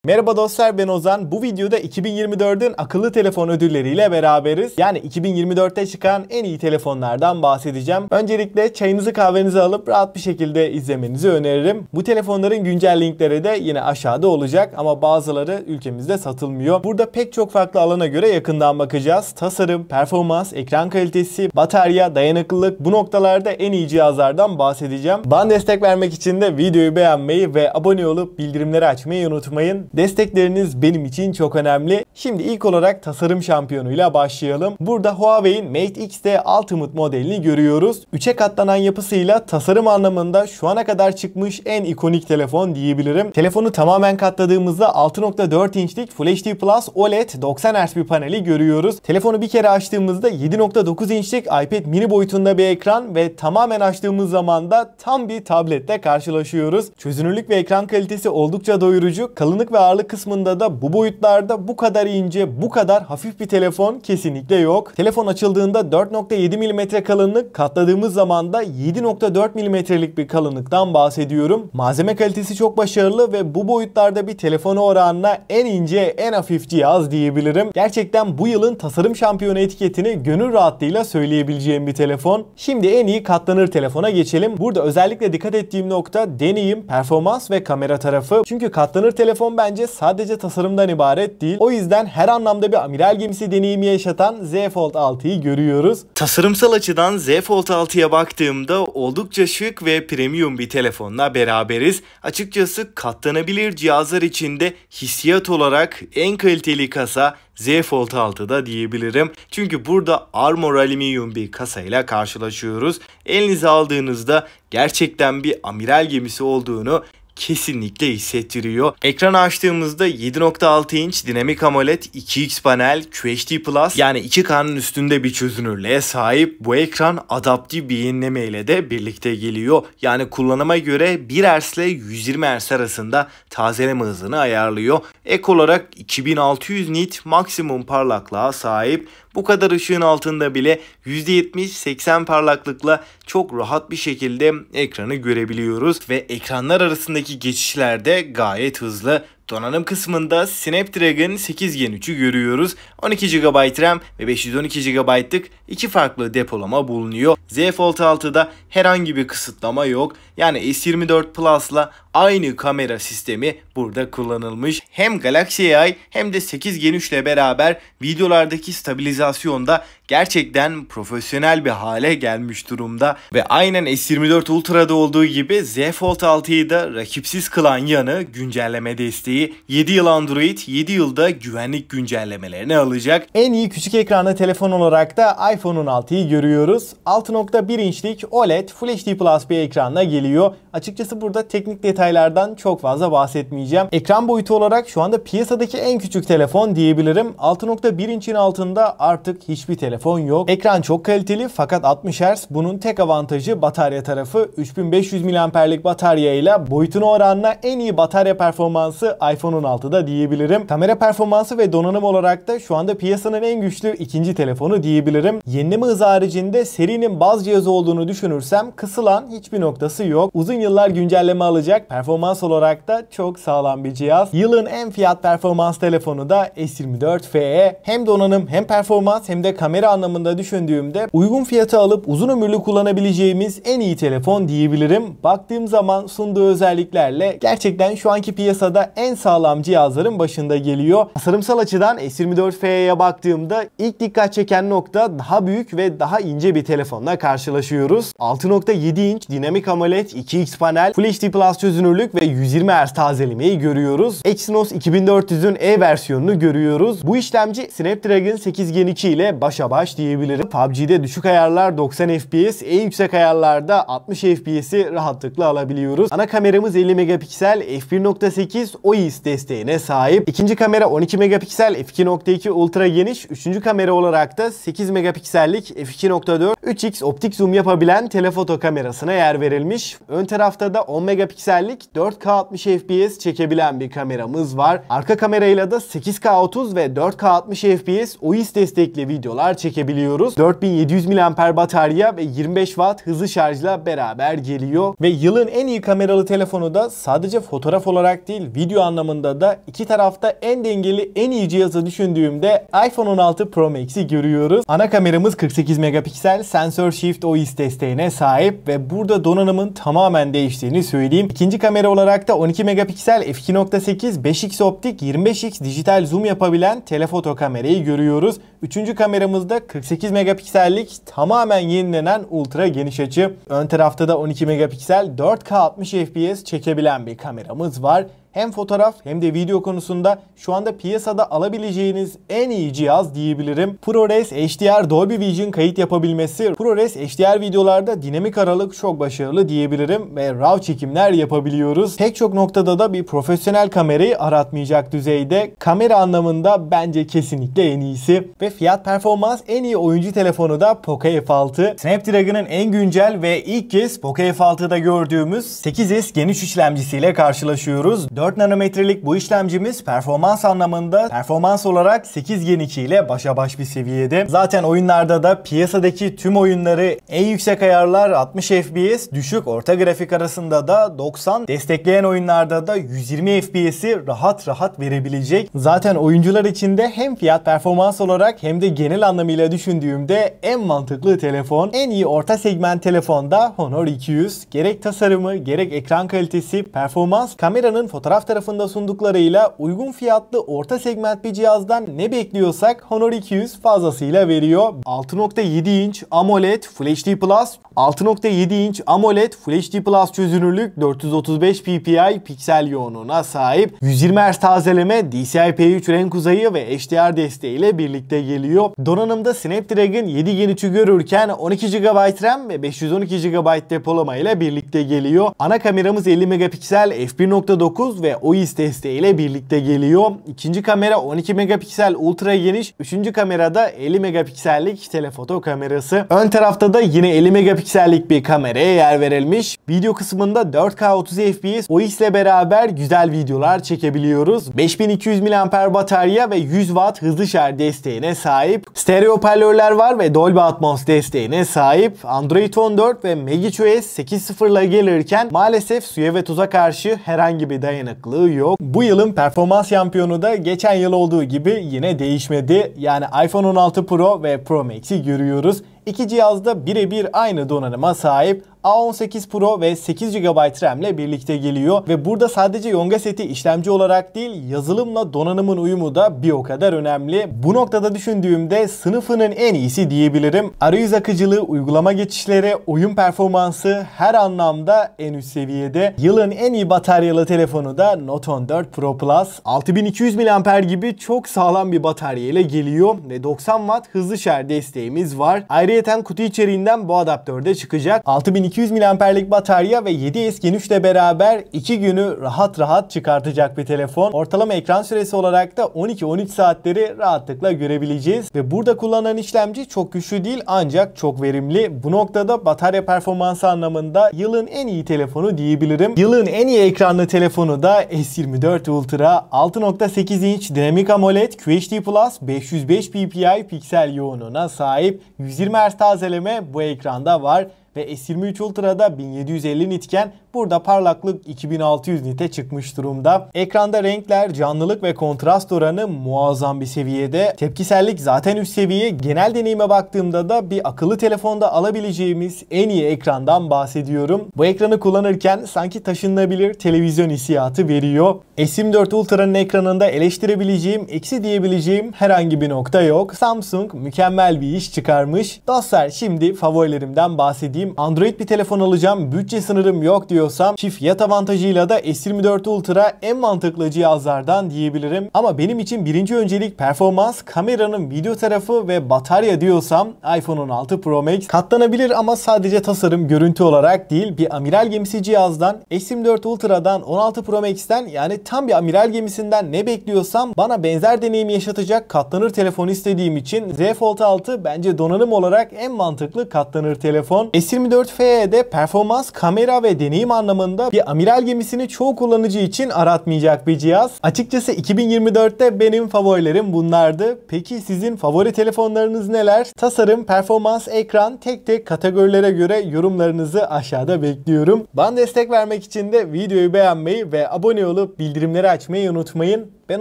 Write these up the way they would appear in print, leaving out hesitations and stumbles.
Merhaba dostlar, ben Ozan. Bu videoda 2024'ün akıllı telefon ödülleriyle beraberiz. Yani 2024'te çıkan en iyi telefonlardan bahsedeceğim. Öncelikle çayınızı kahvenizi alıp rahat bir şekilde izlemenizi öneririm. Bu telefonların güncel linkleri de yine aşağıda olacak ama bazıları ülkemizde satılmıyor. Burada pek çok farklı alana göre yakından bakacağız. Tasarım, performans, ekran kalitesi, batarya, dayanıklılık, bu noktalarda en iyi cihazlardan bahsedeceğim. Bana destek vermek için de videoyu beğenmeyi ve abone olup bildirimleri açmayı unutmayın. Destekleriniz benim için çok önemli. Şimdi ilk olarak tasarım şampiyonuyla başlayalım. Burada Huawei'in Mate X'te Ultimate modelini görüyoruz. 3'e katlanan yapısıyla tasarım anlamında şu ana kadar çıkmış en ikonik telefon diyebilirim. Telefonu tamamen katladığımızda 6.4 inçlik Full HD Plus OLED 90 Hz bir paneli görüyoruz. Telefonu bir kere açtığımızda 7.9 inçlik iPad mini boyutunda bir ekran ve tamamen açtığımız zaman da tam bir tablette karşılaşıyoruz. Çözünürlük ve ekran kalitesi oldukça doyurucu. Kalınlık ve ağırlık kısmında da bu boyutlarda bu kadar ince, bu kadar hafif bir telefon kesinlikle yok. Telefon açıldığında 4.7 mm kalınlık, katladığımız zaman da 7.4 mm'lik bir kalınlıktan bahsediyorum. Malzeme kalitesi çok başarılı ve bu boyutlarda bir telefona oranla en ince, en hafif cihaz diyebilirim. Gerçekten bu yılın tasarım şampiyonu etiketini gönül rahatlığıyla söyleyebileceğim bir telefon. Şimdi en iyi katlanır telefona geçelim. Burada özellikle dikkat ettiğim nokta deneyim, performans ve kamera tarafı. Çünkü katlanır telefon bence sadece tasarımdan ibaret değil. O yüzden her anlamda bir amiral gemisi deneyimi yaşatan Z Fold 6'yı görüyoruz. Tasarımsal açıdan Z Fold 6'ya baktığımda oldukça şık ve premium bir telefonla beraberiz. Açıkçası katlanabilir cihazlar içinde hissiyat olarak en kaliteli kasa Z Fold 6'da diyebilirim. Çünkü burada Armor Alüminyum bir kasayla karşılaşıyoruz. Elinize aldığınızda gerçekten bir amiral gemisi olduğunu kesinlikle hissettiriyor. Ekranı açtığımızda 7.6 inç dinamik AMOLED 2X panel QHD Plus yani 2K'nın üstünde bir çözünürlüğe sahip. Bu ekran adaptif bir yenileme ile de birlikte geliyor. Yani kullanıma göre 1 Hz ile 120 Hz arasında tazeleme hızını ayarlıyor. Ek olarak 2600 nit maksimum parlaklığa sahip. Bu kadar ışığın altında bile %70-80 parlaklıkla çok rahat bir şekilde ekranı görebiliyoruz ve ekranlar arasındaki geçişler de gayet hızlı. Donanım kısmında Snapdragon 8 Gen 3'ü görüyoruz. 12 GB RAM ve 512 GB'lık iki farklı depolama bulunuyor. Z Fold 6'da herhangi bir kısıtlama yok. Yani S24 Plus'la aynı kamera sistemi burada kullanılmış. Hem Galaxy AI hem de 8 Gen 3 ile beraber videolardaki stabilizasyonda gerçekten profesyonel bir hale gelmiş durumda. Ve aynen S24 Ultra'da olduğu gibi Z Fold 6'yı da rakipsiz kılan yanı güncelleme desteği. 7 yıl Android, 7 yılda güvenlik güncellemelerini alacak. En iyi küçük ekranlı telefon olarak da iPhone 16'yı görüyoruz. 6.1 inçlik OLED Full HD Plus bir ekranla geliyor. Açıkçası burada teknik detaylardan çok fazla bahsetmeyeceğim. Ekran boyutu olarak şu anda piyasadaki en küçük telefon diyebilirim. 6.1 inçin altında artık hiçbir telefon yok. Ekran çok kaliteli fakat 60 Hz. Bunun tek avantajı batarya tarafı. 3500 mAh'lik bataryayla boyutuna oranla en iyi batarya performansı iPhone 16'da diyebilirim. Kamera performansı ve donanım olarak da şu anda piyasanın en güçlü ikinci telefonu diyebilirim. Yenileme hızı haricinde serinin baz cihazı olduğunu düşünürsem kısılan hiçbir noktası yok. Uzun yıllar güncelleme alacak. Performans olarak da çok sağlam bir cihaz. Yılın en fiyat performans telefonu da S24 FE. Hem donanım hem performans hem de kamera anlamında düşündüğümde uygun fiyata alıp uzun ömürlü kullanabileceğimiz en iyi telefon diyebilirim. Baktığım zaman sunduğu özelliklerle gerçekten şu anki piyasada en sağlam cihazların başında geliyor. Tasarımsal açıdan S24 FE'ye baktığımda ilk dikkat çeken nokta daha büyük ve daha ince bir telefonla karşılaşıyoruz. 6.7 inç dinamik AMOLED 2X panel, Full HD Plus çözünürlük ve 120 Hz tazelemeyi görüyoruz. Exynos 2400'ün E versiyonunu görüyoruz. Bu işlemci Snapdragon 8 Gen 2 ile başa baş diyebilirim. PUBG'de düşük ayarlar 90 FPS, en yüksek ayarlarda 60 FPS'i rahatlıkla alabiliyoruz. Ana kameramız 50 megapiksel f1.8 OIS desteğine sahip. İkinci kamera 12 megapiksel f2.2 ultra geniş. Üçüncü kamera olarak da 8 megapiksellik f2.4 3x optik zoom yapabilen telefoto kamerasına yer verilmiş. Ön tarafta da 10 megapiksellik 4K 60 FPS çekebilen bir kameramız var. Arka kamerayla da 8K 30 ve 4K 60 FPS OIS destekli videolar çekebiliyoruz. 4700 mAh batarya ve 25 Watt hızlı şarjla beraber geliyor. Ve yılın en iyi kameralı telefonu da sadece fotoğraf olarak değil, video anlamında da iki tarafta en dengeli, en iyi cihazı düşündüğümde iPhone 16 Pro Max'i görüyoruz. Ana kameramız 48 megapiksel, sensör Shift OIS desteğine sahip ve burada donanımın tamamen değiştiğini söyleyeyim. İkinci kamera olarak da 12 megapiksel f2.8 5x optik 25x dijital zoom yapabilen telefoto kamerayı görüyoruz. Üçüncü kameramızda 48 megapiksellik tamamen yenilenen ultra geniş açı. Ön tarafta da 12 megapiksel 4K 60 FPS çekebilen bir kameramız var. Hem fotoğraf hem de video konusunda şu anda piyasada alabileceğiniz en iyi cihaz diyebilirim. ProRes HDR Dolby Vision kayıt yapabilmesi, ProRes HDR videolarda dinamik aralık çok başarılı diyebilirim ve RAW çekimler yapabiliyoruz. Pek çok noktada da bir profesyonel kamerayı aratmayacak düzeyde. Kamera anlamında bence kesinlikle en iyisi ve fiyat performans en iyi oyuncu telefonu da Poco F6. Snapdragon'ın en güncel ve ilk kez Poco F6'da gördüğümüz 8S geniş işlemcisiyle karşılaşıyoruz. 4 nanometrelik bu işlemcimiz performans anlamında performans olarak 8 Gen 2 ile başa baş bir seviyede. Zaten oyunlarda da piyasadaki tüm oyunları en yüksek ayarlar 60 FPS, düşük orta grafik arasında da 90, destekleyen oyunlarda da 120 FPS'i rahat rahat verebilecek. Zaten oyuncular için de hem fiyat performans olarak hem de genel anlamıyla düşündüğümde en mantıklı telefon. En iyi orta segment telefonda Honor 200. Gerek tasarımı, gerek ekran kalitesi, performans, kameranın fotoğraf tarafında sunduklarıyla uygun fiyatlı orta segment bir cihazdan ne bekliyorsak Honor 200 fazlasıyla veriyor. 6.7 inç AMOLED Full HD Plus, 6.7 inç AMOLED Full HD Plus çözünürlük 435 ppi piksel yoğunluğuna sahip. 120 Hz tazeleme, DCI-P3 renk uzayı ve HDR desteğiyle birlikte geliyor. Donanımda Snapdragon 7 Gen 3'ü görürken 12 GB RAM ve 512 GB depolama ile birlikte geliyor. Ana kameramız 50 megapiksel f1.9 ve OIS desteğiyle birlikte geliyor. İkinci kamera 12 megapiksel ultra geniş. Üçüncü kamerada 50 megapiksellik telefoto kamerası. Ön tarafta da yine 50 megapiksellik bir kameraya yer verilmiş. Video kısmında 4K 30 FPS OIS ile beraber güzel videolar çekebiliyoruz. 5200 mAh batarya ve 100 Watt hızlı şarj desteğine sahip. Stereo hoparlörler var ve Dolby Atmos desteğine sahip. Android 14 ve MagicOS 8.0 ile gelirken maalesef suya ve tuza karşı herhangi bir dayanıklılığı yok. Bu yılın performans şampiyonu da geçen yıl olduğu gibi yine değişmedi. Yani iPhone 16 Pro ve Pro Max'i görüyoruz. İki cihaz da birebir aynı donanıma sahip. A18 Pro ve 8 GB RAM ile birlikte geliyor ve burada sadece Yonga seti işlemci olarak değil, yazılımla donanımın uyumu da bir o kadar önemli. Bu noktada düşündüğümde sınıfının en iyisi diyebilirim. Arayüz akıcılığı, uygulama geçişleri, oyun performansı her anlamda en üst seviyede. Yılın en iyi bataryalı telefonu da Note 14 Pro Plus. 6200 mAh gibi çok sağlam bir batarya ile geliyor ve 90 Watt hızlı şarj desteğimiz var. Ayrıyeten kutu içeriğinden bu adaptör de çıkacak. 6200 mAh'lik batarya ve 7S Gen 3 ile beraber 2 günü rahat rahat çıkartacak bir telefon. Ortalama ekran süresi olarak da 12-13 saatleri rahatlıkla görebileceğiz. Ve burada kullanılan işlemci çok güçlü değil ancak çok verimli. Bu noktada batarya performansı anlamında yılın en iyi telefonu diyebilirim. Yılın en iyi ekranlı telefonu da S24 Ultra. 6.8 inç dinamik AMOLED QHD Plus 505 ppi piksel yoğunluğuna sahip. 120 Hz tazeleme bu ekranda var. Ve S23 Ultra'da 1750 nitken burada parlaklık 2600 nite çıkmış durumda. Ekranda renkler, canlılık ve kontrast oranı muazzam bir seviyede. Tepkisellik zaten üst seviye. Genel deneyime baktığımda da bir akıllı telefonda alabileceğimiz en iyi ekrandan bahsediyorum. Bu ekranı kullanırken sanki taşınabilir televizyon hissiyatı veriyor. S24 Ultra'nın ekranında eleştirebileceğim, eksi diyebileceğim herhangi bir nokta yok. Samsung mükemmel bir iş çıkarmış. Dostlar, şimdi favorilerimden bahsedeyim. Android bir telefon alacağım, bütçe sınırım yok diyorsam çift fiyat avantajıyla da S24 Ultra en mantıklı cihazlardan diyebilirim. Ama benim için birinci öncelik performans, kameranın video tarafı ve batarya diyorsam iPhone 16 Pro Max. Katlanabilir ama sadece tasarım, görüntü olarak değil, bir amiral gemisi cihazdan, S24 Ultra'dan, 16 Pro Max'ten, yani tam bir amiral gemisinden ne bekliyorsam bana benzer deneyimi yaşatacak katlanır telefon istediğim için Z Fold 6 bence donanım olarak en mantıklı katlanır telefon. S24 FE'de performans, kamera ve deneyim anlamında bir amiral gemisini çoğu kullanıcı için aratmayacak bir cihaz. Açıkçası 2024'te benim favorilerim bunlardı. Peki sizin favori telefonlarınız neler? Tasarım, performans, ekran, tek tek kategorilere göre yorumlarınızı aşağıda bekliyorum. Bana destek vermek için de videoyu beğenmeyi ve abone olup bildirimleri açmayı unutmayın. Ben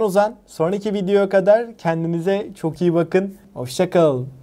Ozan. Sonraki videoya kadar kendinize çok iyi bakın. Hoşça kalın.